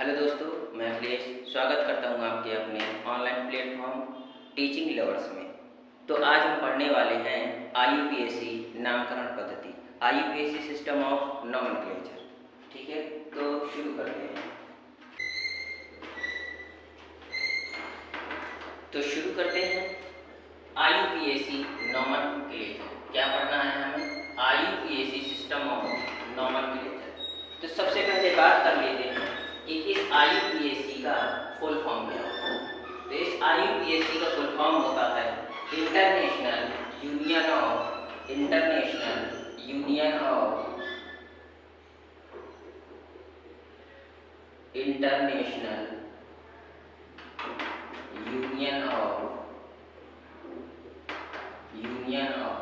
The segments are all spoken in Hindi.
हेलो दोस्तों, मैं अखिलेश स्वागत करता हूं आपके अपने ऑनलाइन प्लेटफॉर्म टीचिंग लवर्स में। तो आज हम पढ़ने वाले हैं आईयूपीएसी नामकरण पद्धति, आईयूपीएसी सिस्टम ऑफ नोमेनक्लेचर। ठीक है, तो शुरू करते हैं। आईयूपीएसी नोमेनक्लेचर क्या पढ़ना है हमें? IUPAC system of nomenclature. तो सबसे पहले बात कर लेते हैं कि इस आईयूपीएसी का फुल फॉर्म क्या होता है। तो इस आईयूपीएसी का फुल फॉर्म होता है international union of international union of international union of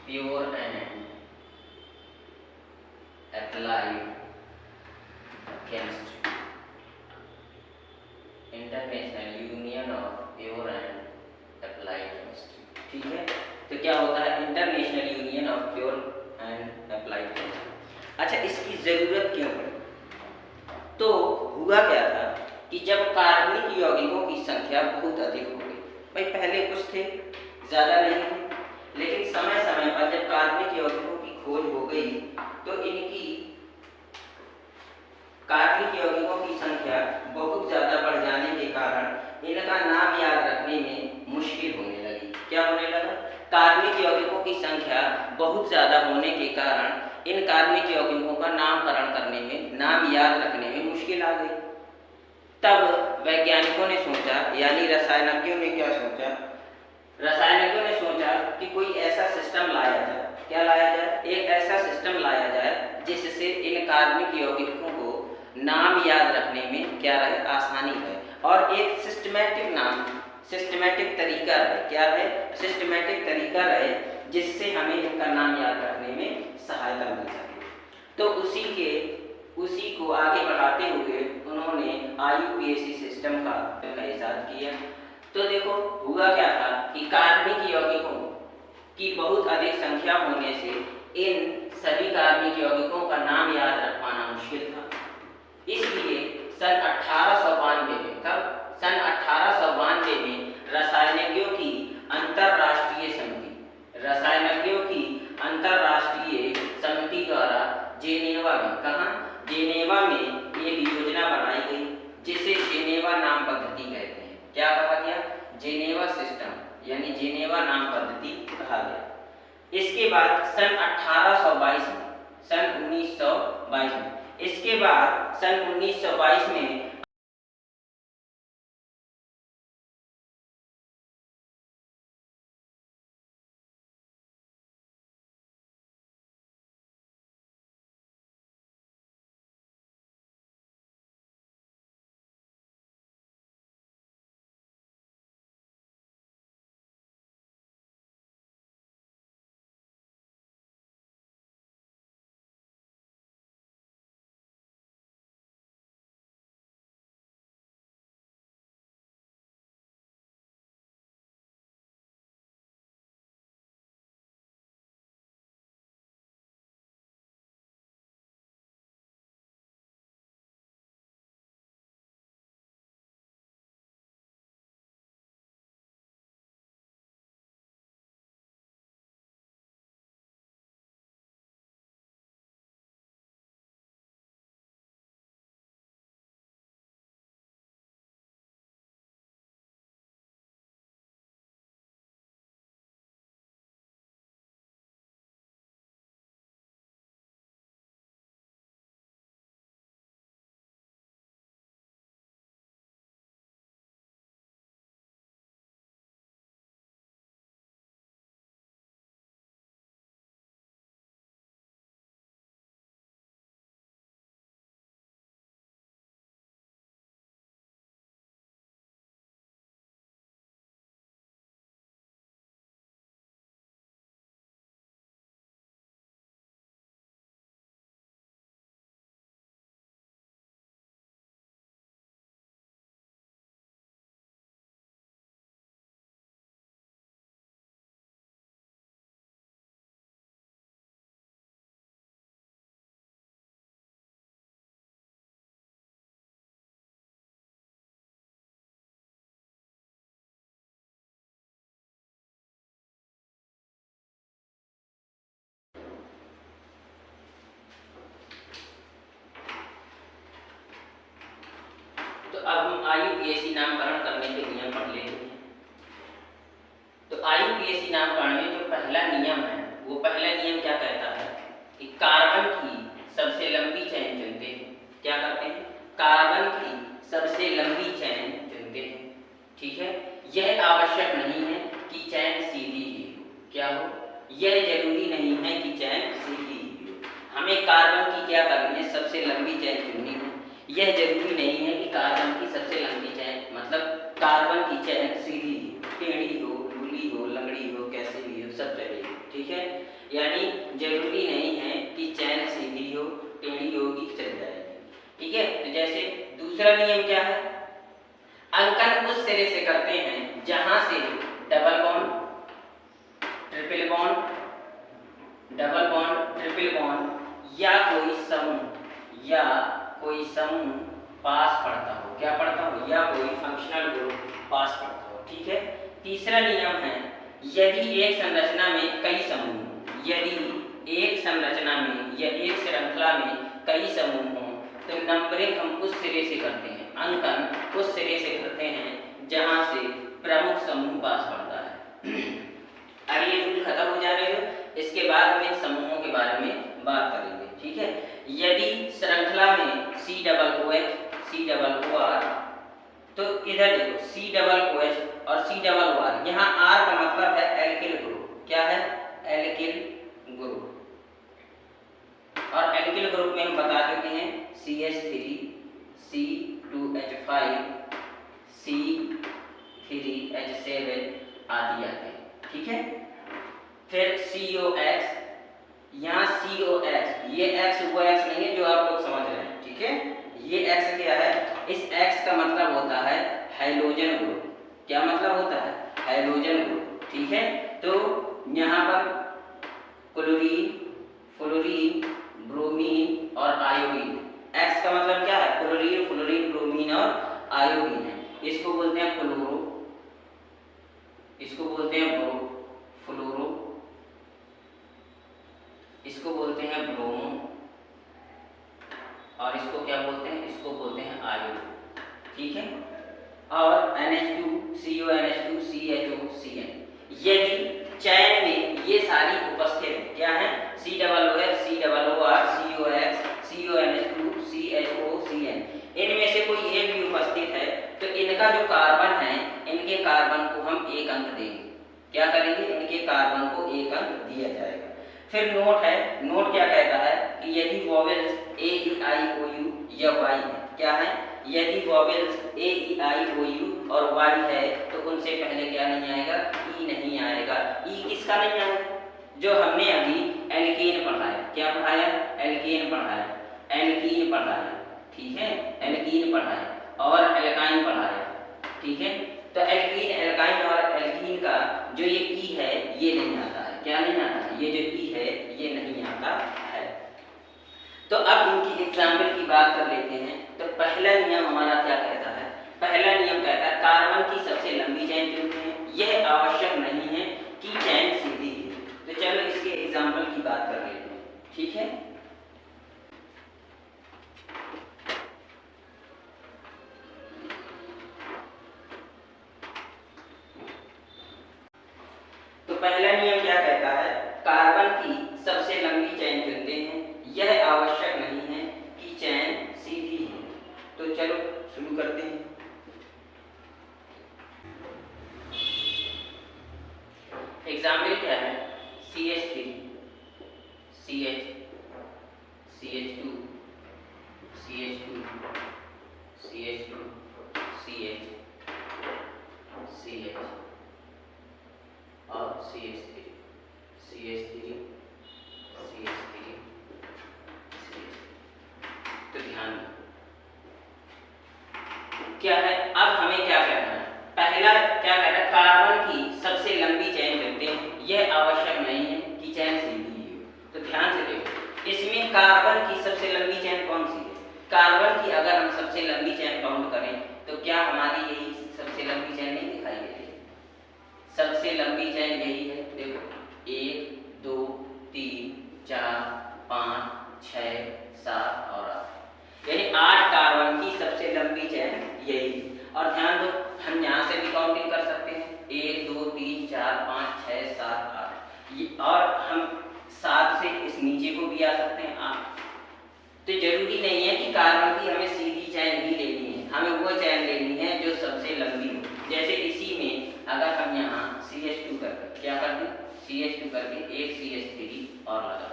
pure and applied chemistry. International union of pure and applied chemistry. ठीक है, तो क्या होता है international union of pure and applied chemistry. अच्छा, इसकी जरूरत क्यों पड़ी? तो हुआ क्या था कि जब कार्बनिक यौगिकों की संख्या बहुत अधिक हो गई, भाई पहले कुछ थे, ज्यादा नहीं थे, लेकिन समय समय पर जब कार्बनिक यौगिकों की खोज हो गई तो इनकी कार्बनिक यौगिकों की संख्या बहुत ज्यादा बढ़ जाने के कारण इनका नाम याद रखने में मुश्किल होने लगी। क्या होने लगा? कार्बनिक यौगिकों की संख्या बहुत ज्यादा होने के कारण इन कार्बनिक यौगिकों का नामकरण करने में, नाम याद रखने में मुश्किल आ गई। तब वैज्ञानिकों ने सोचा, यानी रसायनज्ञों ने क्या सोचा? रसायनज्ञों ने सोचा कि कोई ऐसा सिस्टम लाया जाए। क्या लाया जाए? एक ऐसा सिस्टम लाया जाए जिससे इन कार्बनिक यौगिकों को नाम याद रखने में क्या रहे? आसानी रहे, और एक सिस्टमैटिक तरीका रहे। क्या रहे? सिस्टमैटिक तरीका रहे जिससे हमें इनका नाम याद रखने में सहायता मिल सके। तो उसी को आगे बढ़ाते हुए उन्होंने आईयूपीएसी सिस्टम का इजाद किया। तो देखो हुआ क्या था कि कार्बनिक यौगिकों की बहुत अधिक संख्या होने से इन सभी कार्बनिक यौगिकों का नाम याद रख पाना मुश्किल था। इसलिए सन 1892 में, कब? सन 1892 में रसायनज्ञों की अंतरराष्ट्रीय समिति द्वारा जेनेवा में, कहाँ? जेनेवा में एक योजना बनाई गई जिसे जेनेवा नाम पद्धति कहते हैं। क्या कहा गया? जेनेवा सिस्टम, यानी जेनेवा नाम पद्धति कहा गया। इसके बाद सन 1822 में, सन 1922 में, इसके बाद सन 1922 में तो अब हम IUPAC नामकरण करने के नियम पढ़ लेते हैं। तो IUPAC नामकरण में जो पहला नियम है, वो पहला नियम क्या कहता है कि कार्बन की सबसे लंबी चेन चुनते हैं। क्या करते हैं? कार्बन की सबसे लंबी चेन चुनते हैं। ठीक है, यह आवश्यक नहीं है कि चेन सीधी ही हो। क्या हो? यह जरूरी नहीं है कि चेन सीधी ही हो। हमें कार्बन की क्या करनी है? सबसे लंबी चेन चुननी है। यह जरूरी नहीं है कि कार्बन की सबसे लंबी चेन मतलब कार्बन की चेन सीधी हो, टेढ़ी हो, लूली हो, लंगड़ी हो, कैसे भी हो, सब चलेगी। ठीक है, यानी जरूरी नहीं है कि चेन सीधी हो, टेढ़ी होगी, चल जाएगी। ठीक है, तो जैसे दूसरा नियम क्या है? अंकन उस सिरे से करते हैं जहां से double bond, triple bond, double bond, triple bond या कोई समूह पास पड़ता हो। क्या पड़ता हो? या कोई फंक्शनल ग्रुप पास पड़ता हो। ठीक है, तीसरा नियम है यदि एक संरचना में कई समूह, यदि एक संरचना में या एक श्रृंखला में कई समूह हों तो नंबरिंग हम उस सिरे से करते हैं, अंकन उस सिरे से करते हैं जहां से प्रमुख समूह पास पड़ता है। अब ये रूल खत्म हो जाएगा, इसके बाद हम इन समूहों के बारे में बात करेंगे। ठीक है, यदि श्रृंखला में COOH, COOR, तो इधर देखो COOH और COOR, यहाँ R का मतलब है एल्किल ग्रुप। क्या है? Alkyl group. और एल्किल ग्रुप में हम बता चुके हैं CH3, C2H5, C3H7 आदि आते हैं। ठीक है, फिर COX, यहाँ COX, ये X वो X नहीं है जो आप लोग समझ रहे हैं। ठीक है, ये X क्या है? इस X का मतलब होता है हाइड्रोजन ग्रुप। क्या मतलब होता है? Hydrogen group. ठीक है, तो यहाँ पर क्लोरीन, फ्लोरीन, ब्रोमीन और आयोडीन। X का मतलब क्या है? क्लोरीन, फ्लोरीन, ब्रोमीन और आयोडीन है। इसको बोलते हैं क्लोरो, इसको बोलते हैं फ्लोरो, इसको बोलते हैं ब्रोमो और इसको क्या बोलते हैं? इसको बोलते हैं आयोडीन। ठीक है, और NH2, CONH2, CHOCN। यदि चयन में ये सारी उपस्थित है, क्या है? COOH, COOR, COX, CONH2, CHOCN, इनमें से कोई एक भी उपस्थित है तो इनका जो कार्बन है, इनके कार्बन को हम एक अंक देंगे। क्या करेंगे? इनके कार्बन को एक अंक दिया जाएगा। फिर नोट है, नोट क्या कहता है कि यदि vowels A, E, I, O, U या Y है, क्या है? यदि vowels A, E, I, O, U और Y है तो उनसे पहले क्या नहीं आएगा? E नहीं आएगा। E किसका नहीं आएगा? जो हमने अभी एल्केन पढ़ाया। क्या पढ़ाया? एल्केन पढ़ाया, एल्कीन पढ़ाया। ठीक है, एल्कीन पढ़ाया और एल्काइन पढ़ाया। ठीक है, तो एल्कीन, एल्काइन और एल्कीन का जो ये E है ये नहीं आता है। क्या नहीं आता है? ये जो E है ये नहीं आता है। तो अब इनकी एग्जाम्पल की बात कर लेते हैं। तो पहला नियम हमारा क्या कहता है? पहला नियम कहता है कार्बन की सबसे लंबी चेन चुनते हैं, यह आवश्यक नहीं है कि चेन सीधी है। तो चलो इसके एग्जाम्पल की बात कर लेते हैं। ठीक है, तो पहला नियम क्या कहता है? कार्बन की सबसे लंबी चेन चुनते हैं, यह आवश्यक नहीं है कि चेन सीधी है। तो चलो शुरू करते हैं। एग्जाम्पल क्या है? CH3, CH, CH2, CH2, CH2, CH, CH और CH3, CH3, CH3, CH। तो ध्यान क्या है? अब हमें क्या करना है? पहला क्या कहना है? कार्बन की सबसे लंबी चेन चुनते हैं, यह आवश्यक नहीं है कि चेन सीधी ही हो। तो ध्यान से देखो, इसमें कार्बन की सबसे लंबी चेन कौन सी है? कार्बन की अगर हम सबसे लंबी चेन काउंट करें तो क्या हमारी यही सबसे लंबी चेन नहीं दिखाई दे रही? सबसे लंबी चेन यही है। देखो 1, 2, 3, 4, 5, 6, 7 और 8, यानी 8 कार्बन की सबसे लंबी चेन यही भी आ सकते हैं आप। तो जरूरी नहीं है कि कार्बन की हमें सीधी चैन ही लेनी है, हमें वो चैन लेनी है जो सबसे लंबी हो। जैसे इसी में अगर हम यहाँ CH2 करके क्या कर दें, CH2 करके एक CH3 और लगा,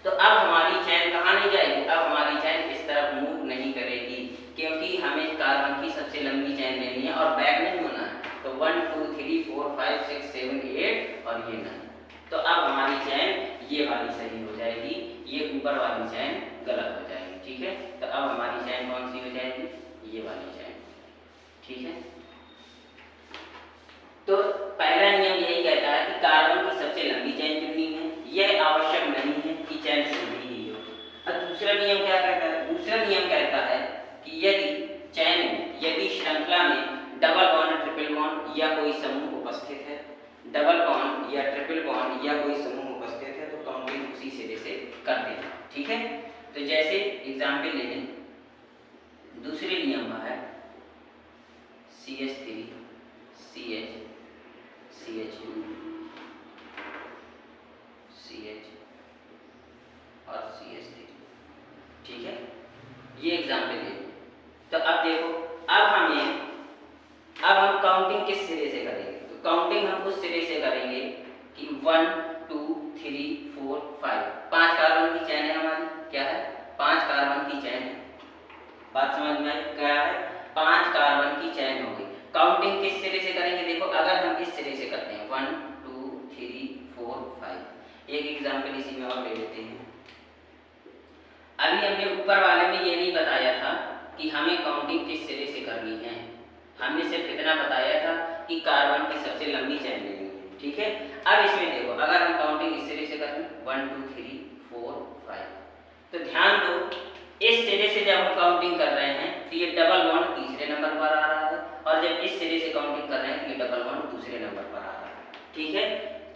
तो अब हमारी चैन कहाँ नहीं जाएगी, अब हमारी चैन इस तरफ मूव नहीं करेगी, क्योंकि हमें कार्बन की सबसे लंबी चैन लेनी है और बैक नहीं होना है। तो 1 2 3 4 5 6 7 8 और ये 9, तो अब हमारी चैन ये वाली सही हो जाएगी, ये ऊपर वाली चैन गलत हो जाएगी। ठीक है, तो अब हमारी चैन कौन सी हो जाएगी, ये वाली चैन। ठीक है, तो पहला नियम यही कहता है कि कार्बन की सबसे लंबी चैन चुननी है, यह आवश्यक नहीं है कि चैन सीधी ही हो। अब दूसरा नियम क्या कहता है, दूसरा नियम कहता है कि यदि श्रृंखला में डबल बॉन्ड, ट्रिपल बॉन्ड या कोई समूह उपस्थित है, डबल बॉन्ड या ट्रिपल बॉन्ड या कोई समूह उपस्थित है, तो काउंटिंग उसी सिरे से कर देना। ठीक है, तो जैसे एग्जाम्पल ले लें, दूसरे नियम है CH3 CH CH2 CH और CH3। ठीक है, ये एग्जाम्पल ले लें। तो अब देखो, अब हम काउंटिंग किस सिरे से करेंगे, तो काउंटिंग हम उस सिरे से करेंगे कि 1 2 3 4 5, 5 कार्बन की चैन है हमारी, क्या है, 5 कार्बन की चैन है। बात समझ में आई, क्या है, 5 कार्बन की चैन हो गई। काउंटिंग किस सिरे से करेंगे, देखो अगर हम इस सिरे से करते हैं 1 2 3 4 5, एक एग्जाम्पल इसी में और ले लेते हैं। अभी हमने ऊपर वाले में ये नहीं बताया था कि हमें काउंटिंग किस सिरे से करनी है, हमने सिर्फ इतना बताया था कि कार्बन की सबसे लंबी चैन लेनी है। ठीक है, अब इसमें देखो, अगर हम काउंटिंग इस सिरे से करें 1 2 3 4 5, तो ध्यान दो, इस सिरे से जब हम काउंटिंग कर रहे हैं तो ये डबल बॉन्ड तीसरे नंबर पर आ रहा है, और जब इस सिरे से काउंटिंग कर रहे हैं तो ये डबल बॉन्ड दूसरे नंबर पर आ रहा है। ठीक है,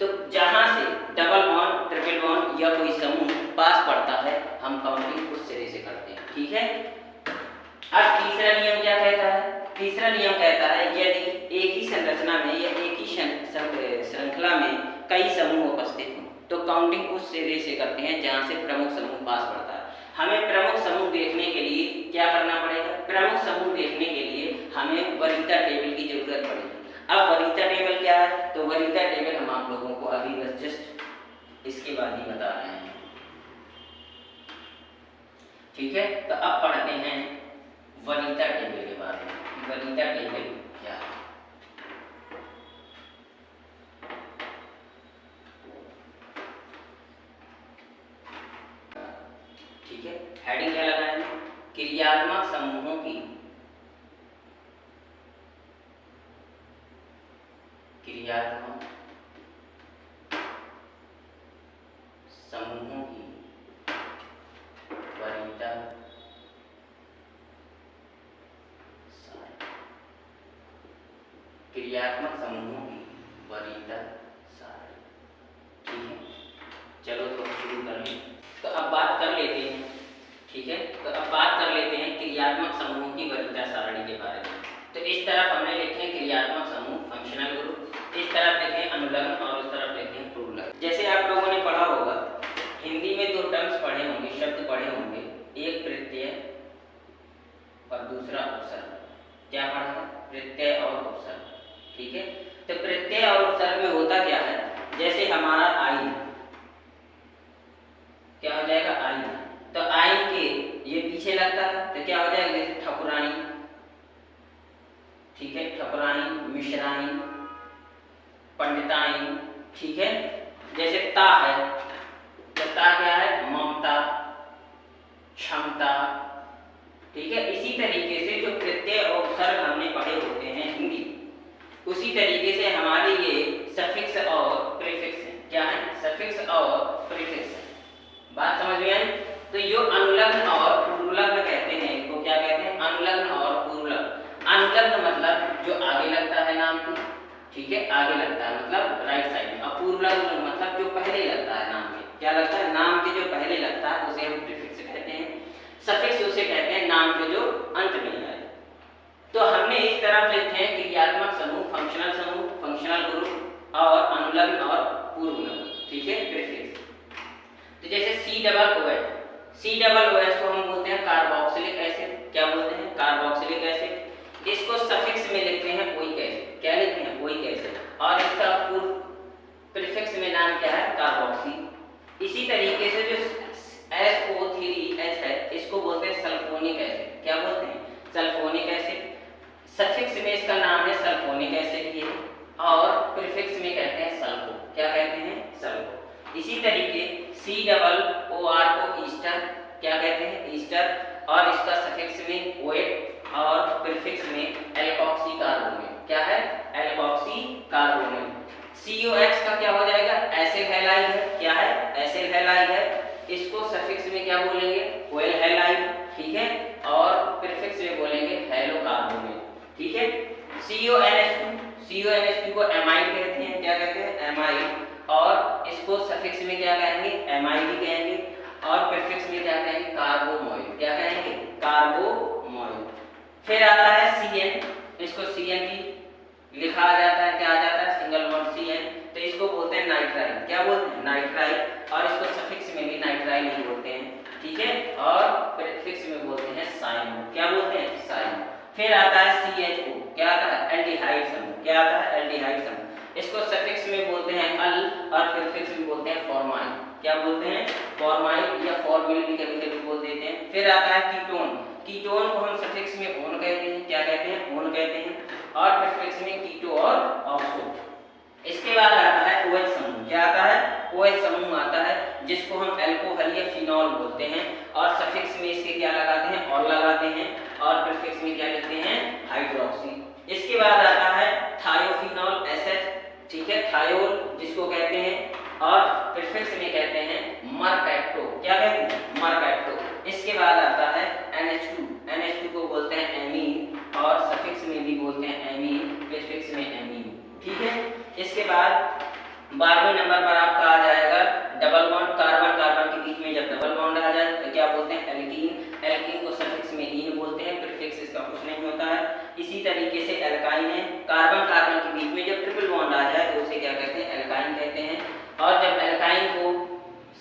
तो जहां से डबल बॉन्ड, ट्रिपल बॉन्ड या कोई समूह पास पड़ता है, हम काउंटिंग उस सिरे से करते हैं। ठीक है, अब तीसरा नियम क्या कहता है, तीसरा नियम कहता है यदि एक ही संरचना में या एक ही श्रृंखला में कई समूह उपस्थित हों, तो काउंटिंग उस सिरे से करते हैं जहां से प्रमुख समूह पास पड़ता है। हमें प्रमुख समूह देखने के लिए क्या करना पड़ेगा, प्रमुख समूह देखने के लिए हमें वरीयता टेबल की जरूरत पड़ेगी। अब वरीयता टेबल क्या है, तो वरीयता टेबल हम आप लोगों को अभी बस जस्ट इसके बाद ही बता रहे हैं। ठीक है, तो अब पढ़ते हैं वरीयता टेबल के बारे में। वरीयता टेबल क्या है, ठीक है, हेडिंग क्या लगाएंगे, क्रियात्मक समूहों की वरीयता सारणी, क्रियात्मक समूहों की वरीयता सारणी। ठीक है, चलो तो शुरू कर लें। तो अब बात कर लेते हैं, ठीक है, तो अब बात कर लेते हैं क्रियात्मक समूहों की वरीयता सारणी के बारे में। तो इस तरफ हमने लिखे क्रियात्मक समूह, फंक्शनल ग्रुप, इस तरफ लिखे अनुलग्न और उस तरफ लिखे पूर्वलग्न। जैसे आप लोगों ने पढ़ा होगा, हिंदी में 2 टर्म्स पढ़े होंगे, शब्द पढ़े होंगे, एक प्रत्यय और दूसरा उपसर्ग। क्या पढ़ा है, प्रत्यय और उपसर्ग। ठीक है, तो प्रत्यय और उपसर्ग में होता क्या है, जैसे हमारा आई क्या हो जाएगा, आई, तो आई के ये पीछे लगता है तो क्या हो जाएगा, जैसे ठकुरानी। ठीक है, ठकुरानी, मिश्रानी, पंडितानी। ठीक है, जैसे ता है, तो ता क्या है, ममता, क्षमता। ठीक है, इसी तरीके से जो प्रत्यय और उपसर्ग हमने पढ़े होते हैं हिंदी, उसी तरीके से हमारे ये सफिक्स और प्रीफिक्स है। क्या है, सफिक्स और प्रीफिक्स है। बात समझ में आई, तो जो अनुलग्न और पूर्वलग्न कहते हैं, इनको क्या कहते हैं, अनुलग्न और पूर्वलग्न। अनुलग्न मतलब जो आगे लगता है नाम के, ठीक है, आगे लगता है मतलब राइट साइड में, और पूर्वलग्न मतलब जो पहले लगता है नाम के। क्या लगता है, नाम के जो पहले लगता है उसे हम प्रीफिक्स कहते हैं। सफिक्स उसे कहते हैं नाम के जो अंत में आए। तो हमने इस तरफ लिखे हैं क्रियात्मक समूह, फंक्शनल ग्रुप और अनुलग्न और पूर्वलग्न। ठीक है, प्रीफिक्स। तो जैसे C OH को हम बोलते हैं कार्बोक्सिलिक एसिड। क्या बोलते हैं? Carboxylic acid. इसको सफिक्स में लिखते हैं ओइक एसिड। क्या लिखते हैं? Oic acid. और इसका पूर्व प्रीफिक्स में नाम क्या है? कार्बोक्सी। इसी तरीके से जो SO3H है इसको बोलते हैं सल्फोनिक एसिड। क्या बोलते हैं? Sulphonic acid. सफिक्स में इसका नाम है सल्फोनिक एसिड ये, और प्रीफिक्स में कहते हैं सल्फो। क्या कहते हैं? सल्फो। इसी तरीके COOR को ईस्टर क्या कहते हैं? ईस्टर। और इसका सफिक्स में ओएट और प्रीफिक्स में एल्कोक्सी कार्बोनेट। क्या है? Alkoxy carbonate. COX का क्या हो जाएगा? एसिल हैलाइड है। क्या है? एसिल हैलाइड है। इसको सफिक्स में क्या बोलेंगे? Oil halide. ठीक है। और प्रीफिक्स में बोलेंगे हैलो कार्बोनेट। ठीक है। CONH2 को एमाइड कहते हैं। क्या कहते हैं? एमाइड। और इसको सफिक्स में क्या कहेंगे? एमाइड कहेंगे। और प्रीफिक्स में क्या कहेंगे? कार्बोमोइल। क्या कहेंगे? कार्बोमोइल। फिर आता है CN। इसको CN भी लिखा आ जाता है। क्या आ जाता है? Single bond CN। तो इसको बोलते हैं नाइट्राइल। क्या बोलते हैं? नाइट्राइल। और इसको सफिक्स में भी नाइट्राइल ही बोलते हैं। ठीक है। और प्रीफिक्स में बोलते हैं साइनो। क्या बोलते हैं? साइनो। फिर आता है CHO। क्या आता है? एल्डिहाइड समूह। क्या आता है? एल्डिहाइड समूह। इसको सफिक्स में बोलते हैं अल, और प्रीफिक्स में बोलते हैं फॉर्माइल। क्या बोलते हैं? फॉर्माइल या फॉर्मिल भी कभी-कभी बोल देते हैं। फिर आता है कीटोन। कीटोन को हम सफिक्स में ओन कहते हैं। क्या कहते हैं? ओन कहते हैं। और प्रीफिक्स में कीटो और ऑक्सो। इसके बाद आता है OH समूह। क्या आता है? OH समूह आता है जिसको हम अल्कोहल या फिनॉल बोलते हैं। और सफिक्स में इसके क्या लगाते हैं? ऑल लगाते हैं। और प्रीफिक्स में क्या लिखते हैं? हाइड्रोक्सी। इसके बाद आता है थायोफिनॉल एसिड। ठीक है। थायोल जिसको कहते हैं। और प्रीफिक्स में कहते हैं मरकैप्टो। क्या कहते हैं? मरकैप्टो। इसके बाद आता है NH2। NH2 को बोलते हैं एमीन, और सफिक्स में भी बोलते हैं एमीन, प्रीफिक्स में एमीन। ठीक है। इसके बाद 12वें नंबर पर आपका आ जाएगा डबल बॉन्ड। कार्बन कार्बन के बीच में जब डबल बॉन्ड आ जाए तो क्या बोलते हैं? एल्कीन। एल्कीन को सफिक्स में ईन बोलते हैं, प्रीफिक्स इसका कुछ नहीं होता है। इसी तरीके से एल्काइन है। कार्बन कार्बन के बीच में जब ट्रिपल बॉन्ड आ जाए तो उसे क्या कहते हैं? एल्काइन कहते हैं। और जब एल्काइन को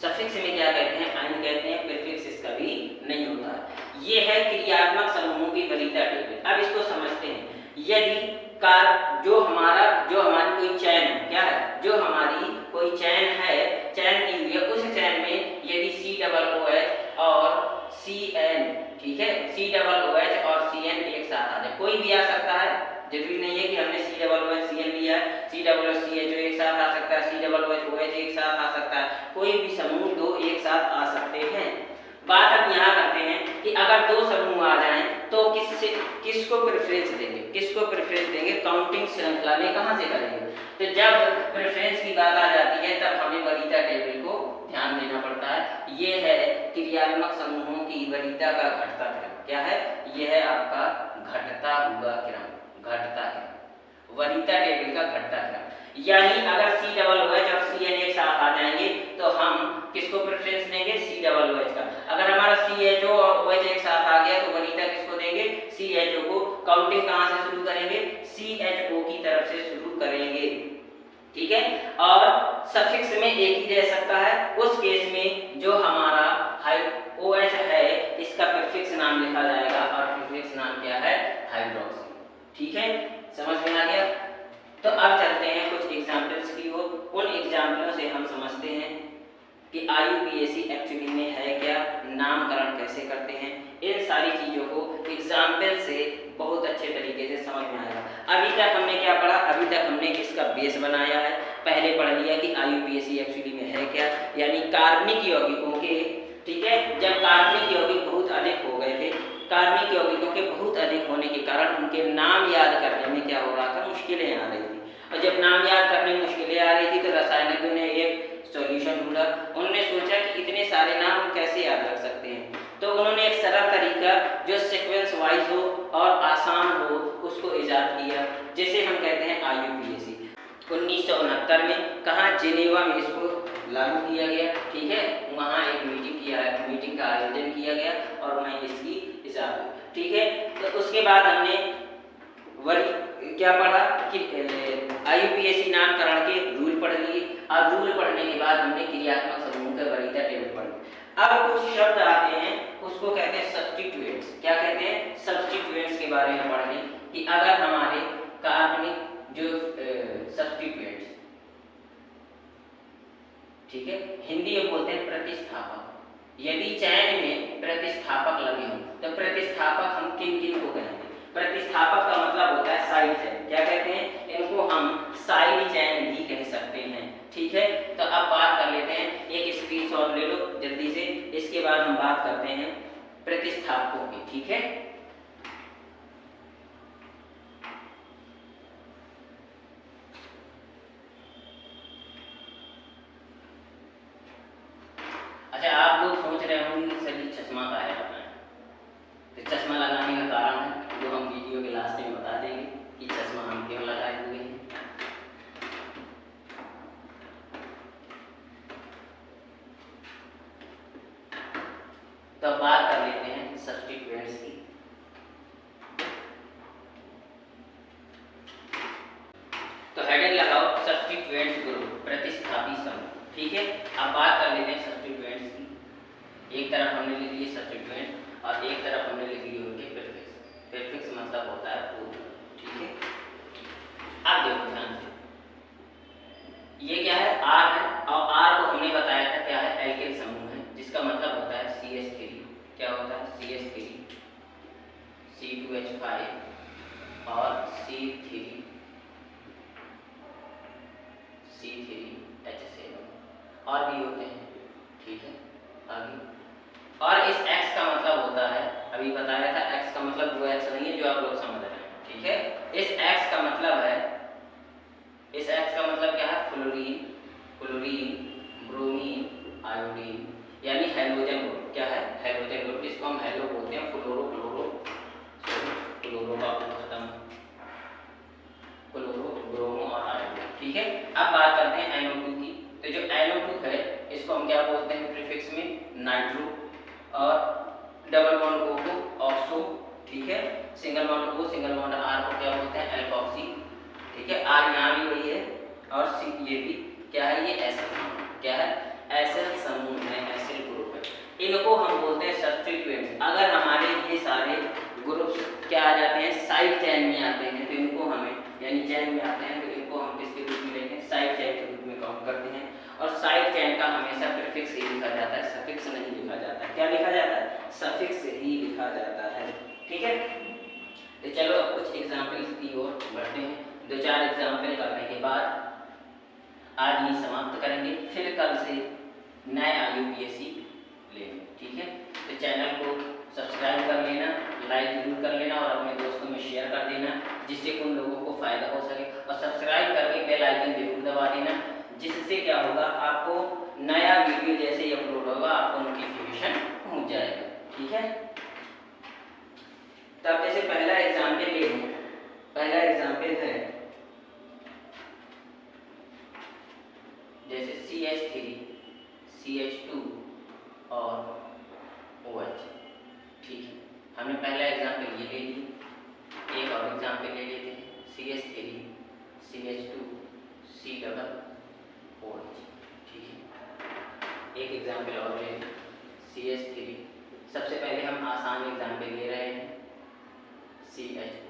सफिक्स में क्या कहते हैं? आइन कहते हैं, प्रीफिक्स इसका भी नहीं होता है। ये है क्रियात्मक समूहों की वरीयता टेबल। अब इसको समझते हैं। यदि जो हमारी कोई चैन है। क्या है? जो हमारी कोई चैन है, चैन की हुई है, उस चैन में यदि COOH और CN, ठीक है, COOH और CN एक साथ आ जाए, कोई भी आ सकता है। जरूरी नहीं है कि हमने COOH CN लिया है। COOH CHO एक साथ आ सकता है, COOH OH एक साथ आ सकता है। कोई भी समूह दो एक साथ आ सकते हैं। बात अब यहाँ करते हैं कि अगर दो समूह आ जाएं तो किसको प्रेफरेंस देंगे? किसको प्रेफरेंस देंगे? काउंटिंग श्रृंखला में कहाँ से करेंगे? तो जब प्रेफरेंस की बात आ जाती है तब हमें वरीयता टेबल को ध्यान देना पड़ता है। ये है क्रियात्मक समूहों की वरीयता का घटता क्रम। क्या है? ये है आपका घटता हुआ क्रम। घटता क्रम, वरीयता टेबल का घटता क्रम। यानी अगर COOH और CN एक साथ आ जाएंगे तो हम किसको प्रेफरेंस देंगे? COOH का। अगर हमारा CHO और OH एक साथ आ गया तो वरीयता किसको देंगे? CHO को। काउंटिंग कहाँ से शुरू करेंगे? CHO की तरफ से शुरू करेंगे। ठीक है। और सफिक्स में एक ही रह सकता है। उस केस में जो हमारा OH है इसका प्रीफिक्स नाम लिखा जाएगा, और प्रीफिक्स नाम क्या है? हाइड्रोक्सी। ठीक है। समझ में आ गया? तो अब चलते हैं कुछ एग्जाम्पल्स की ओर। उन एग्जाम्पलों से हम समझते हैं कि IUPAC एक्चुअली में है क्या, नामकरण कैसे करते हैं। इन सारी चीज़ों को एग्जाम्पल से बहुत अच्छे तरीके से समझ में आएगा। अभी तक हमने क्या पढ़ा? अभी तक हमने इसका बेस बनाया है। पहले पढ़ लिया कि IUPAC एक्चुअली में है क्या, यानी कार्बनिक यौगिकों के, ठीक है, जब कार्बनिक यौगिक बहुत अधिक हो गए थे, कार्बनिक यौगिकों के बहुत अधिक होने के कारण उनके नाम याद करने में क्या हो रहा था? मुश्किलें आ रही थी। और जब नाम याद करने में मुश्किलें आ रही थी तो रसायनज्ञों ने एक सॉल्यूशन ढूंढा। उन्होंने सोचा कि इतने सारे नाम हम कैसे याद रख सकते हैं। तो उन्होंने एक सरल तरीका जो सीक्वेंस वाइज हो और आसान हो उसको ईजाद किया, जिसे हम कहते हैं IUPAC। 1969 में कहाँ? जिनेवा में इसको लागू किया गया। ठीक है। वहाँ एक मीटिंग का आयोजन किया गया और वहीं इसकी इजाद हुई। ठीक है। तो उसके बाद हमने क्या पढ़ा कि IUPAC नामकरण के रूल पढ़ लिए। अब रूल पढ़ने के बाद हमने क्रियात्मक समूह का वरीयता टेबल पढ़ लिया। अब कुछ शब्द आते हैं, उसको कहते हैं सब्स्टिट्यूएंट्स। क्या कहते हैं? सब्स्टिट्यूएंट्स के बारे में पढ़ लें कि अगर हमारे कार्बनिक जो सब्स्टिट्यूएंट्स, ठीक है, हिंदी में बोलते हैं प्रतिस्थापक। यदि चयन में प्रतिस्थापक लगे हों तो प्रतिस्थापक हम किन किन को कहेंगे? प्रतिस्थापक का मतलब होता है साइड चयन। क्या कहते हैं? इनको हम साइड चयन भी कह सकते हैं। ठीक है, तो अब बात कर लेते हैं, एक स्क्रीनशॉट ले लो जल्दी से, इसके बाद हम बात करते हैं प्रतिस्थापकों की। ठीक है, अच्छा आप लोग सोच रहे होंगे सभी चश्मा का है अपना, तो चश्मा लगाने का कारण है जो हम वीडियो के लास्ट में बता देंगे कि चश्मा हम क्यों लगाए हुए हैं। तो बात कर लेते हैं सब्स्टिट्यूएंट्स की। तो हेडिंग लगाओ सब्स्टिट्यूएंट्स ग्रुप, प्रतिस्थापी समूह। ठीक है, अब बात कर लेते हैं सब्स्टिट्यूएंट्स की। एक तरफ हमने लिख लिए सब्स्टिट्यूएंट और एक तरफ हमने लिख लिए उनके प्रीफिक्स। प्रीफिक्स मतलब होता है पूर्व। ठीक है, अब देखो ध्यान से, ये क्या है? आर है, और आर को हमने बताया था क्या है? एल्केन समूह है, जिसका मतलब होता है CH3। क्या होता है? CH3, C2H5 और C3H7 और भी होते हैं। ठीक है, आगे, और इस X का मतलब होता है, अभी बताया था, X का मतलब वो X नहीं है जो आप लोग समझ रहे हैं। ठीक है, इस X का मतलब है, इस X का मतलब क्या है? फ्लोरीन, क्लोरीन, ब्रोमीन, आयोडीन, यानी हैलोजन ग्रुप। क्या है? हैलोजन ग्रुप, इसको हम हैलो बोलते हैं। फ्लोरो क्लोरो, क्लोरो का खत्म, क्लोरो, ब्रोमो और आयोडीन। ठीक है, अब बात करते हैं NO2 की। तो जो NO2 है इसको हम क्या बोलते हैं? प्रीफिक्स में नाइट्रो, और डबल बॉन्ड O को ऑक्सो। ठीक है, single bond O, single bond R को क्या बोलते हैं? एल्कोक्सी। ठीक है, R यहाँ भी वही है, और ये भी क्या है? ये एसिल समूह। क्या है? एसिल समूह है, एसिल ग्रुप है। इनको हम बोलते हैं सब्स्टिट्यूएंट्स। अगर हमारे ये सारे ग्रुप्स क्या आ जाते हैं? साइड चेन में आते हैं, तो इनको हमें, यानी चेन में आते हैं, तो इनको हम किसके रूप में लेंगे? साइड चेन के रूप में काउंट करते हैं। और साइड चेन का हमेशा प्रीफिक्स ही लिखा जाता है, सफिक्स नहीं लिखा जाता है। क्या लिखा जाता है? सफिक्स ही लिखा जाता है। ठीक है, तो चलो अब कुछ एग्जाम्पल्स की ओर बढ़ते हैं। 2-4 एग्जाम्पल करने के बाद आज ही समाप्त करेंगे, फिर कल से नया UPSC लेंगे। ठीक है, तो चैनल को सब्सक्राइब कर लेना, लाइक जरूर कर लेना और अपने दोस्तों में शेयर कर देना, जिससे उन लोगों को फायदा हो सके। और सब्सक्राइब करके बेल आइकन जरूर दबा देना, जिससे क्या होगा? आपको नया वीडियो जैसे ही अपलोड होगा आपको नोटिफिकेशन पहुंच जाएगा। ठीक है, तब जैसे पहला एग्जाम्पल ले लूं। पहला एग्जाम्पल है जैसे CH3, CH2 और OH। ठीक है, हमने पहला एग्जाम्पल ये ले लिया। एक और एग्जाम्पल ले लेते हैं, CH3, CH2, C+OH। ठीक है, एक एग्जाम्पल और ले, CH3। सबसे पहले हम आसान एग्जाम्पल ले रहे हैं, CH2,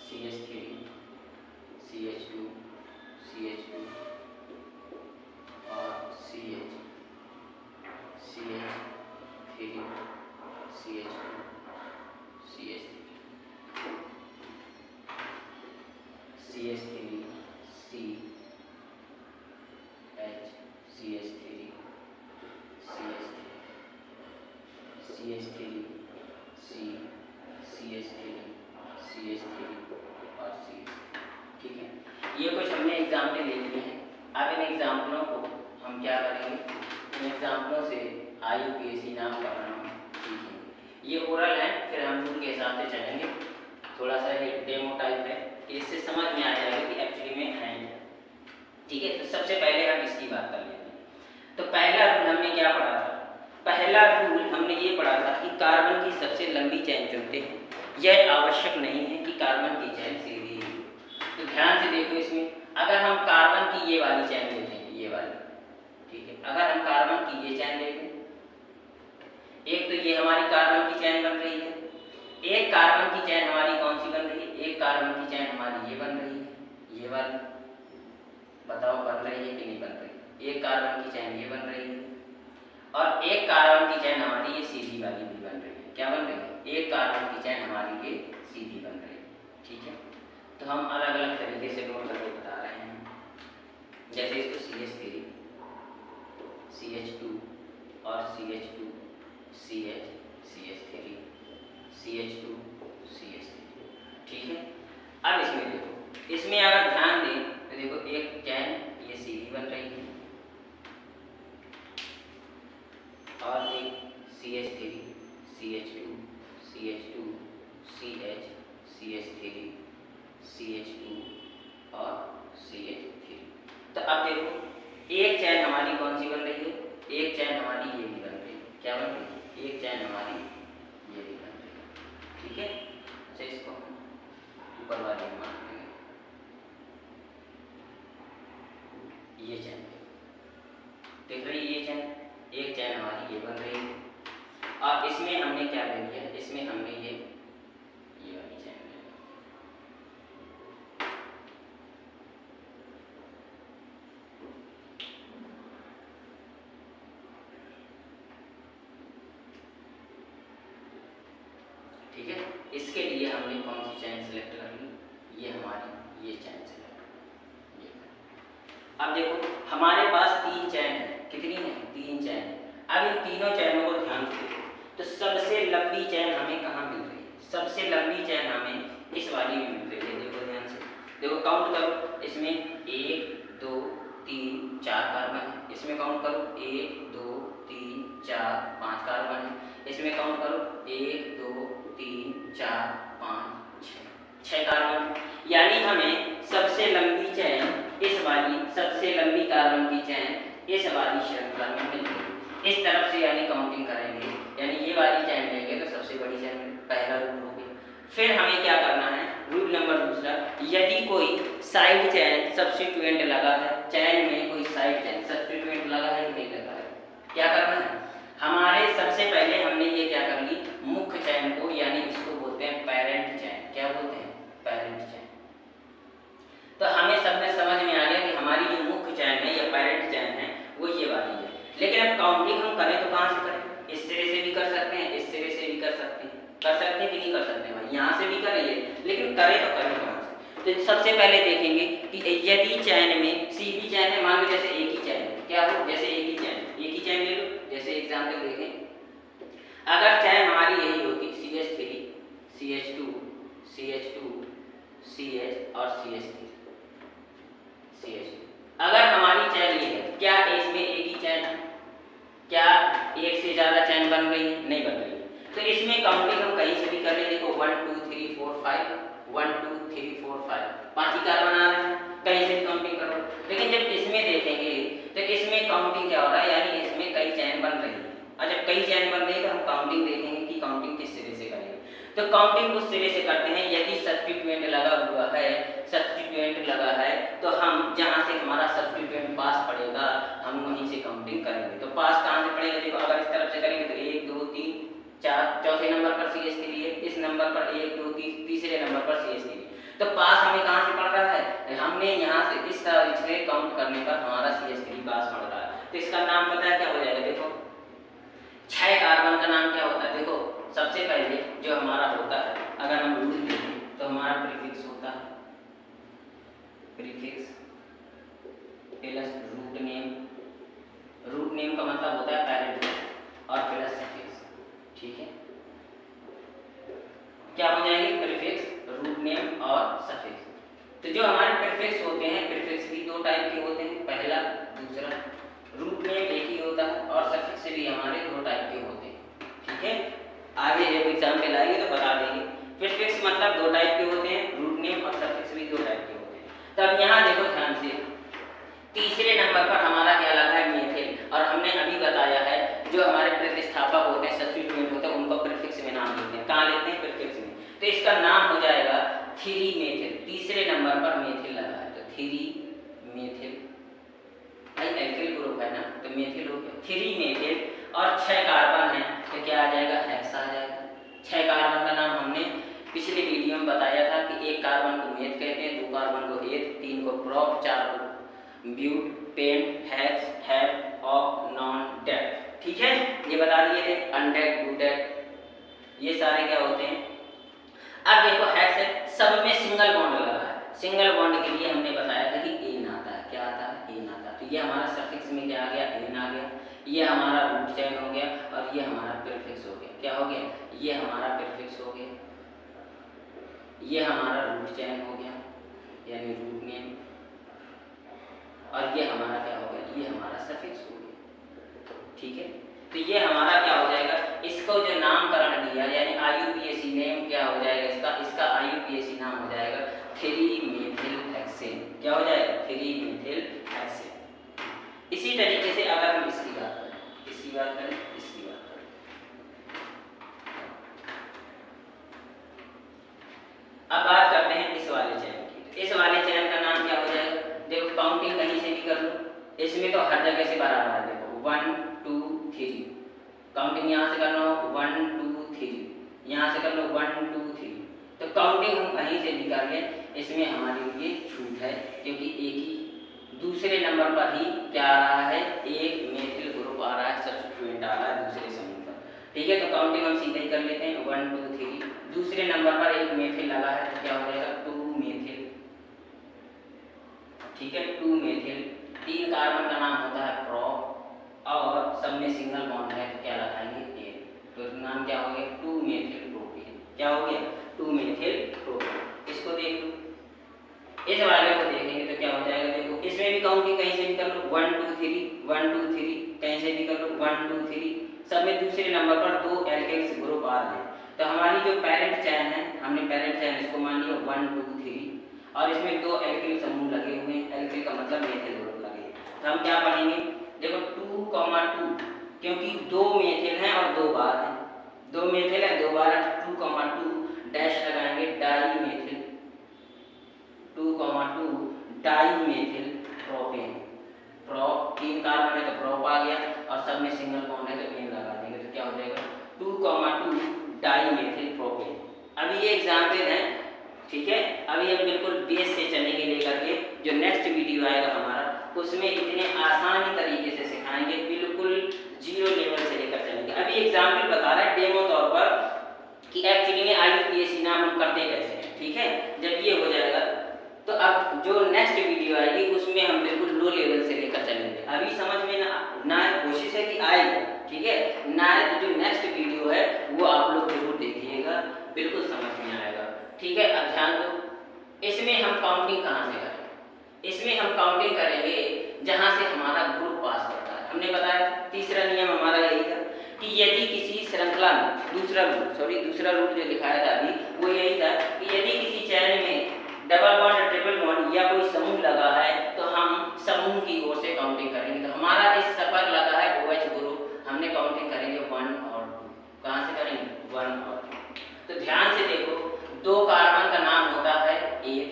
CH3, CH2, CH2 और CH, CH3, CH2, CH3, CH3, C, H, CH3, CH3, CH3, C, CH3, CH3 और CH। ठीक है, ये कुछ हमने एग्जाम्पल ले लिए हैं। अब इन एग्जाम्पलों को हम क्या करेंगे? इन एग्जाम्पलों से IUPAC नाम का नाम सीखेंगे। ये ओरल है, फिर हम रूल के हिसाब से चलेंगे। थोड़ा सा ये डेमो टाइप है कि इससे समझ में आ जाएगा कि एक्चुअली में है क्या। ठीक है, तो सबसे पहले हम इसकी बात कर लेते हैं। तो पहला रूल हमने क्या पढ़ा था? पहला रूल हमने ये पढ़ा था कि कार्बन की सबसे लंबी चेन चुनते हैं। यह आवश्यक नहीं है कि कार्बन की चेन सीधी ही हो। ध्यान से देखो इसमें, अगर हम कार्बन की ये वाली चैन लेते हैं, ये वाली, ठीक है, अगर हम कार्बन की ये चैन लेते हैं, एक तो ये हमारी कार्बन की चैन बन रही है, एक कार्बन की चैन हमारी कौन सी बन रही है, एक कार्बन की चैन हमारी ये बन रही है, ये वाली, बताओ बन रही है कि नहीं बन रही, एक कार्बन की चैन ये बन रही है, और एक कार्बन की चैन हमारी ये सीधी वाली भी बन रही है, क्या बन रही है, एक कार्बन की चैन हमारी ये सीधी बन रही है, ठीक है। तो हम अलग अलग तरीके से नोट करके बता रहे हैं, जैसे इसको CH3, CH2 और CH2 CH, CH3, CH2 CH3, ठीक है। अब इसमें देखो, इसमें अगर ध्यान दें तो देखो एक चैन ये सीधी बन रही है और एक CH3, CH2, CH2, CH, CH3, CH2 और CH3। तो अब देखो एक चैन हमारी कौन सी बन रही है, एक चैन हमारी ये भी बन रही है, क्या बन रही है, एक चैन हमारी ये भी बन रही है, ठीक है। अच्छा इसको ऊपर वाले में मान लेंगे, ये चैन देख रही है, ये चैन, एक चैन हमारी ये बन रही है, और इसमें हमने क्या ले लिया, इसमें हमने ये वाली चैन ले ली, ठीक है। इसके लिए हमने कौन सी चैन सेलेक्ट कर ली, ये हमारी ये चैन सेलेक्ट, ये। अब देखो हमारे पास 3 चैन है, कितनी है, 3 चैन है। अब इन तीनों चैनों को ध्यान से देखो, तो सबसे लंबी चैन हमें कहाँ मिल रही है, सबसे लंबी चैन हमें इस वाली में मिल रही है, देखो ध्यान से, देखो काउंट करो, इसमें 1 2 3 4 कार्बन है, इसमें काउंट करो 1 2 3 4 5 कार्बन है, इसमें काउंट करो 1 2 3 4 5 6 कार्बन, यानी हमें सबसे लंबी चैन इस वाली, सबसे लंबी कार्बन की चैन इस वाली श्रृंखला में मिल रही है। इस तरफ से यानी काउंटिंग करेंगे, यानी ये वाली चैन लेंगे तो सबसे बड़ी चैन, पहला रूल हो गया। फिर हमें क्या करना है, रूल नंबर दूसरा, यदि कोई साइड चैन सब्स्टिट्यूएंट लगा है, चैन में कोई साइड चैन सब्स्टिट्यूएंट लगा है कि नहीं लगा है, क्या करना है, हमारे सबसे पहले हमने ये क्या कर ली, मुख्य चैन को, यानी इसको बोलते हैं पेरेंट चैन, क्या बोलते हैं, पेरेंट चैन। तो हमें सब में समझ में आ गया कि हमारी जो मुख्य चैन है या पेरेंट चैन है वो ये वाली है। लेकिन अब काउंटिंग हम करें तो कहाँ से करें, इस सिरे से भी कर सकते हैं, इस सिरे से भी कर सकते हैं, कि नहीं कर सकते भाई, यहाँ से भी करेंगे, लेकिन करें तो करें कहाँ से। तो सबसे पहले देखेंगे कि यदि चैन में सीधी चैन है, मान लो जैसे एक ही चैन है, क्या हो, जैसे एक ही चैन ले लो, जैसे एग्जाम्पल देखें, अगर चैन हमारी यही होती CH3 CH2 CH2 CH और CH3 CH, अगर हमारी चैन ये है, क्या इसमें एक ही चैन है, क्या एक से ज्यादा चैन बन रही है, नहीं बन रही है, तो इसमें काउंटिंग हम कहीं से भी कर ले, देखो 1 2 3 4 5 1 2 3 4 5 5 ही कार्बन आ रहे हैं, कहीं से भी काउंटिंग करो। लेकिन जब इसमें देखेंगे तो इसमें काउंटिंग क्या हो रहा है, यानी इसमें कई चैन बन रही है, और जब कई चैन बन रही है तो हम काउंटिंग देखेंगे कि काउंटिंग किस सिरे से करेंगे। तो काउंटिंग उस सिरे से करते हैं, यदि सब्स्टिट्यूएंट लगा हुआ है, सब्स्टिट्यूएंट लगा है तो हम जहाँ से हमारा सब्स्टिट्यूएंट पास पड़ेगा हम वहीं से काउंटिंग करेंगे। तो पास कहाँ से पड़ेगा, देखो अगर इस तरफ से करेंगे तो 1 2 3 4, चौथे नंबर पर CH3 है, इस नंबर पर 1 2 3, तीसरे नंबर पर CH3, तो पास हमें कहाँ से पड़ रहा है, हमने यहाँ से इस तरह से काउंट करने पर हमारा CH3 पास पड़ रहा है। तो इसका नाम पता है क्या हो जाएगा, देखो 6 कार्बन का नाम क्या होता है, देखो सबसे पहले जो हमारा होता है, अगर हम रूल देखें तो हमारा प्रीफिक्स होता है, prefix plus root name, root name का मतलब होता है पेरेंट और प्लस सफिक्स, ठीक है, क्या हो जाएंगे, प्रीफिक्स रूट नेम और सफिक्स। तो जो हमारे प्रीफिक्स होते हैं, प्रीफिक्स भी 2 टाइप के होते हैं, पहला दूसरा, रूट नेम एक ही होता है और सफिक्स भी हमारे 2 टाइप के होते हैं, ठीक है। आगे जब एग्जाम में लाएंगे तो बता देंगे, प्रीफिक्स मतलब 2 टाइप के होते हैं, रूट नेम और सफिक्स भी 2 टाइप के होते हैं। तब यहाँ देखो ध्यान से, तीसरे नंबर पर हमारा क्या लगा है, मेथिल, और हमने अभी बताया है जो हमारे प्रतिस्थापक होते हैं, सब्स्टिट्यूएंट होते हैं, उनको प्रीफिक्स में नाम देते हैं, कहाँ लेते हैं, प्रीफिक्स में। तो इसका नाम हो जाएगा 3 मेथिल, तीसरे नंबर पर मेथिल तो मेथिल हो गया 3 मेथिल, और 6 कार्बन है तो क्या आ जाएगा, हेक्स आ जाएगा। 6 कार्बन का नाम हमने पिछले वीडियो में बताया था कि एक कार्बन को मेथ कहते हैं, 2 कार्बन को एथ, 3 को प्रोप, 4 को ब्यूट, पेंट, हेक्स, हेप, ऑक, नॉन, डेट। ठीक है, ये बता दिए थे, अनडेट, डूडेट, ये सारे क्या होते हैं। अब देखो हेक्स है, सब में सिंगल बॉन्ड लगा है, सिंगल बॉन्ड के लिए हमने बताया था कि एन आता है, क्या आता है, एन आता है। तो ये हमारा सफिक्स में क्या आ गया, एन आ गया, ये हमारा रूट चेन हो गया, और ये हमारा प्रीफिक्स हो गया। क्या हो गया, ये हमारा प्रीफिक्स हो गया, ये हमारा रूट चेन हो गया यानी रूट नेम, और ये हमारा क्या हो गया, ये हमारा सफिक्स हो गया। ठीक है, तो ये हमारा क्या हो जाएगा, इसको जो नामकरण दिया यानी IUPAC नेम क्या हो जाएगा इसका, इसका IUPAC नाम हो जाएगा 3 मेथिल हेक्सेन। क्या हो जाएगा, 3 मेथिल हेक्सेन। इसी तरीके से अगर हम इसकी बात करें, इसकी बात करें, इसकी बात करें, अब बात करते हैं इस वाले चैन की। इस वाले चैन का नाम क्या हो जाएगा, देखो काउंटिंग कहीं से भी कर लो, इसमें तो हर जगह से बराबर है। देखो 1 2 3, काउंटिंग यहाँ से करना हो 1 2 3, यहाँ से कर लो 1 2 3, तो काउंटिंग हम कहीं से भी कर लें, इसमें हमारे लिए छूट है, क्योंकि एक ही दूसरे नंबर पर ही क्या आ रहा है, एक मेथिल ग्रुप आ रहा है, सब्स्टिट्यूएंट आ रहा है दूसरे समूह पर। ठीक है, तो काउंटिंग हम सीधे ही कर लेते हैं 1 2 3, दूसरे नंबर पर एक मेथिल लगा है तो क्या हो जाएगा 2 मेथिल। ठीक है, 2 मेथिल। 3 कार्बन का नाम होता है प्रोप, और सब में सिंगल बॉन्ड है तो क्या लगाएंगे, एन, तो नाम क्या हो गया 2 मेथिल प्रोपेन। क्या हो गया, 2 मेथिल प्रोपेन। इसको देख लो, इस वाले को देखेंगे तो क्या हो जाएगा, देखो इसमें भी काउंटिंग कहीं से भी कर लो 1 2 3 1 2 3, कहीं से भी कर लो 1 2 3, सब में दूसरे नंबर पर 2 एल्केन्स ग्रुप आ रहे हैं। तो हमारी जो पेरेंट चैन है, हमने पेरेंट चैन इसको मान लिया 1 2 3, और इसमें 2 एल्किल समूह लगे हुए हैं, एल्किल का मतलब मेथिल ग्रुप लगे हैं। तो हम क्या पढ़ेंगे, देखो 2, 2, क्योंकि 2 मेथिल हैं और 2 बार हैं, 2 मेथिल है 2 बार है, 2, 2 डैश लगाएंगे, di methyl, 2, 2 di methyl propane. Prop 3 carbon है तो प्रोप आ गया, और सब में सिंगल बॉन्ड है तो एन लगा देंगे, तो क्या हो जाएगा 2, 2 डाई मेथिल प्रोपेन। अभी ये एग्जाम्पल है, ठीक है, अभी हम बिल्कुल बेस से चलेंगे लेकर के, जो नेक्स्ट वीडियो आएगा हमारा उसमें इतने आसानी तरीके से सिखाएंगे, बिल्कुल 0 लेवल से लेकर चलेंगे। अभी एग्जाम्पल बता रहा है डेमो तौर पर कि एक्चुअली में IUPAC नाम हम करते कैसे हैं। ठीक है, जब ये हो जाएगा तो अब जो नेक्स्ट वीडियो आएगी उसमें हम बिल्कुल लो लेवल से लेकर चलेंगे। अभी समझ में ना कोशिश है कि आएगा, ठीक है ना, तो जो नेक्स्ट वीडियो है वो आप लोग जरूर देखिएगा, बिल्कुल समझ में आएगा। ठीक है, अब ध्यान दो, इसमें हम काउंटिंग कहाँ से करें, इसमें हम काउंटिंग करेंगे जहाँ से हमारा ग्रुप पास करता है। हमने बताया तीसरा नियम हमारा यही था कि यदि किसी श्रृंखला में, दूसरा रूट जो दिखाया था अभी वो यही था कि यदि किसी चैन में डबल बॉन्ड, ट्रिपल बॉन्ड या कोई समूह लगा है तो हम समूह की ओर से काउंटिंग करेंगे। तो हमारा इस सफर लगा है OH ग्रुप, हमने काउंटिंग करेंगे 1 और 2। कहाँ से करेंगे, 1 और 2। तो ध्यान से देखो, 2 कार्बन का नाम होता है एथ।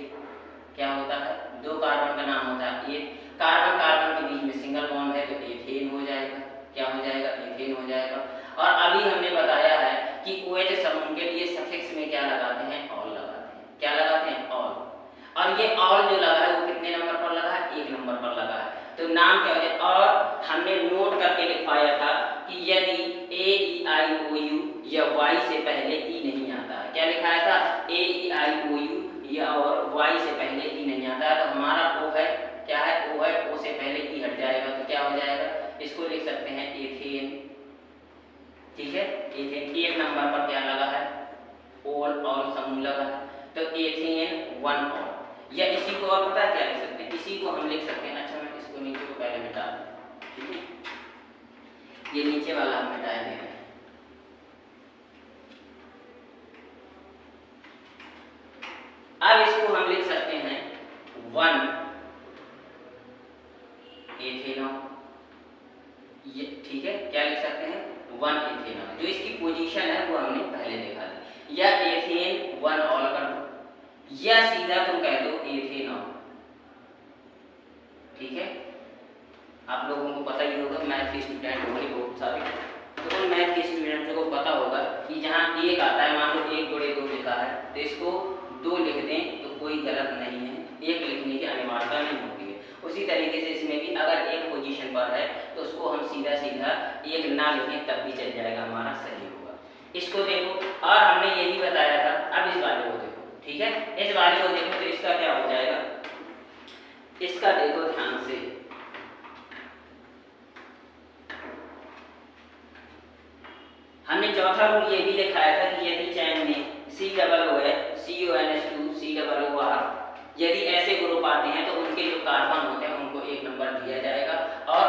क्या होता है, 2 कार्बन का नाम होता है एथ। कार्बन कार्बन के बीच में सिंगल बॉन्ड है तो एथेन हो जाएगा। क्या हो जाएगा, एथेन हो जाएगा। और अभी हमने बताया है कि OH समूह के लिए सफिक्स में क्या लगाते हैं, ऑल लगाते हैं। क्या लगाते हैं, ऑल। और ये ऑल जो लगा है वो कितने नंबर पर लगा है, 1 नंबर पर लगा है, तो नाम क्या हो जाए। और हमने नोट करके लिखवाया था कि यदि AEIOU या Y से पहले E नहीं आता है, क्या लिखाया था, AEIOU या और Y से पहले E नहीं आता है, तो हमारा O है, क्या है, O है, O से पहले E हट जाएगा तो क्या हो जाएगा, इसको लिख सकते हैं एथेन। ठीक है, एथेन 1 नंबर पर क्या लगा है, ऑल समूह लगा है, तो एथेन 1 ऑल। या इसी को और पता है क्या लिख सकते हैं, इसी को हम लिख सकते हैं, अच्छा मैं इसको नीचे को पहले मिटा दूं, ठीक है, ये नीचे वाला हम मिटा दे रहे हैं। अब इसको हम लिख सकते हैं 1 एथेनॉल, ये ठीक है, क्या लिख सकते हैं 1 एथेनॉल, जो इसकी पोजीशन है वो हमने पहले देखा था। या एथेन 1 ऑल कर दो, या सीधा तुम कह दो एथेनॉल। ठीक है, आप लोगों को पता ही होगा, मैथ के स्टूडेंट होंगे बहुत सारे, तो उन मैथ के स्टूडेंट्स को पता होगा कि जहाँ एक आता है, मान लो 1 जोड़े 2 लिखा है तो इसको 2 लिख दें तो कोई गलत नहीं है, 1 लिखने की अनिवार्यता नहीं होती है। उसी तरीके से इसमें भी अगर एक पोजीशन पर है तो उसको हम सीधा सीधा 1 ना लिखें तब भी चल जाएगा, हमारा सही होगा। इसको देखो, और हमने ये भी बताया था, अब इस वाले को देखो, ठीक है, इस वाले को देखो तो इसका क्या हो जाएगा, इसका देखो ध्यान से, हमने चौथा रूल ये भी दिखाया था कि यदि चैन में COO है, CONH2 COOR, यदि ऐसे ग्रुप आते हैं तो उनके जो कार्बन होते हैं उनको 1 नंबर दिया जाएगा, और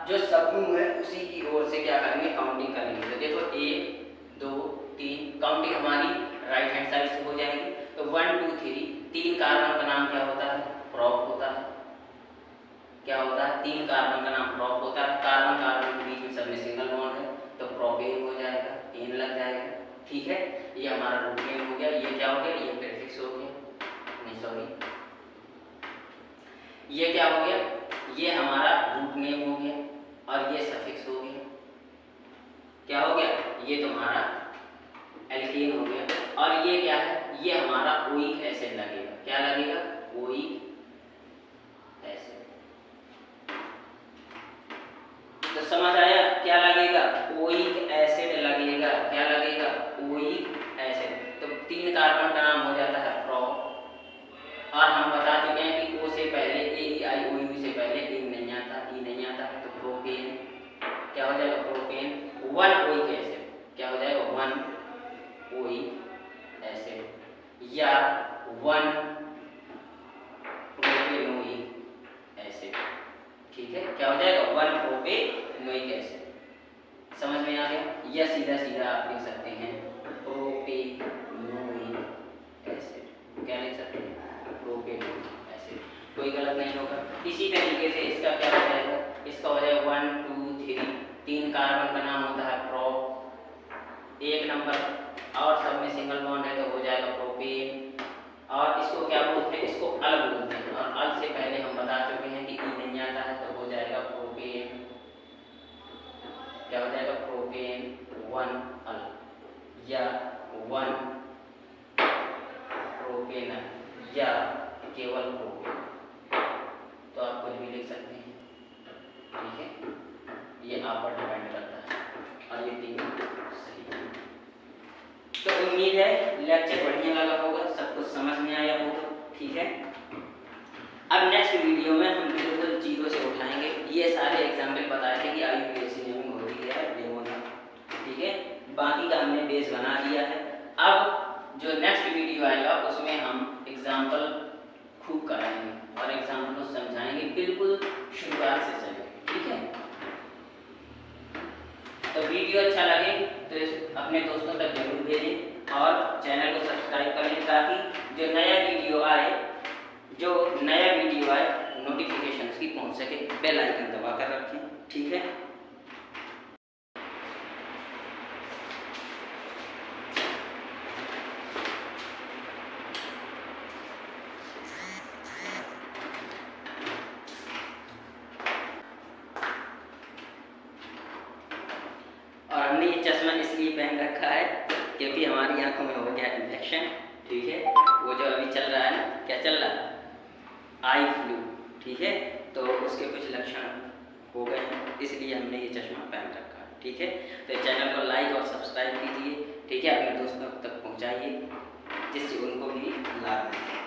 जो समूह है उसी की ओर से क्या करेंगे, काउंटिंग करेंगे। तो देखो 1 2 3 काउंटिंग हमारी राइट हैंड साइड से हो जाएगी। तो 1 2 3 3 कार्बन का नाम क्या होता है, प्रोप होता है। क्या होता है, 3 कार्बन का नाम प्रोप होता है। कार्बन कार्बन के बीच में सब में सिंगल बॉन्ड है तो प्रोपेन हो जाएगा, एन लग जाएगा, ठीक है। ये हमारा रूट नेम हो गया। ये क्या हो गया, ये प्रीफिक्स हो गया, नहीं सॉरी, ये क्या हो गया, ये हमारा रूट नेम हो गया, और ये सफिक्स हो गया। क्या हो गया, ये तुम्हारा एल्केन हो गया, और ये क्या है, ये हमारा ओइक एसिड लगेगा। क्या लगेगा, ओइक एसिड। तो समझ आया, क्या लगेगा, ओइक एसिड लगेगा। क्या लगेगा, ओइक एसिड। तो 3 कार्बन का नाम हो जाता है प्रोप, और हम बता चुके हैं कि ओ से पहले AEIOU से पहले ए नहीं आता, ई नहीं आता है, तो प्रोपेन क्या हो जाएगा, प्रोपेन 1 ओइक एसिड। क्या हो जाएगा, 1 ओइक एसिड या 1 प्रोपेनोइक एसिड, ठीक है। क्या हो जाएगा, 1 प्रोपेनोइक एसिड। समझ में आ गया, या सीधा सीधा आप लिख सकते हैं प्रोपेनोइक एसिड। क्या लिख सकते हैं, प्रोपेनोइक एसिड, कोई गलत नहीं होगा। इसी तरीके से इसका क्या हो जाएगा, इसका हो जाएगा 1 2 3 3 कार्बन का नाम होता है प्रोप, 1 नंबर, और सब में सिंगल बॉन्ड है तो हो जाएगा प्रोपेन। और इसको क्या बोलते हैं, इसको अल बोलते हैं, और अल से पहले हम बता चुके हैं कि ई नहीं आता है तो हो जाएगा प्रोपेन। क्या हो जाएगा, प्रोपेन 1 अल या 1 प्रोपेनल या केवल प्रोपेन, तो आप कुछ भी लिख सकते हैं, ठीक है। ये आप पर डिपेंड करता है, और ये 3 सही है। तो उम्मीद है लेक्चर बढ़िया लगा होगा, सब कुछ समझ में आया होगा, ठीक है। अब नेक्स्ट वीडियो में हम बिल्कुल 0 से उठाएंगे। ये सारे एग्जाम्पल बताए थे कि IUPAC में होती है डेमो था, ठीक है। बाकी का हमने बेस बना दिया है। अब जो नेक्स्ट वीडियो आएगा उसमें हम एग्जाम्पल खूब कराएंगे और एग्जाम्पल को समझाएंगे, बिल्कुल शुरुआत से चलेंगे, ठीक है। तो वीडियो अच्छा लगे तो अपने दोस्तों तक जरूर भेजें और चैनल को सब्सक्राइब करें, ताकि जो नया वीडियो आए नोटिफिकेशन की पहुंच सके। बेल आइकन दबा कर रखें, ठीक है। और हमने ये चश्मा इसलिए पहन रखा है क्योंकि हमारी आंखों में हो गया इन्फेक्शन, ठीक है। वो जो अभी चल रहा है ना, क्या चल रहा है, आई फ्लू, ठीक है। तो उसके कुछ लक्षण हो गए हैं, इसलिए हमने ये चश्मा पहन रखा है, ठीक है। तो चैनल को लाइक और सब्सक्राइब कीजिए, ठीक है। अपने दोस्तों तक पहुंचाइए जिससे उनको भी लाभ मिले।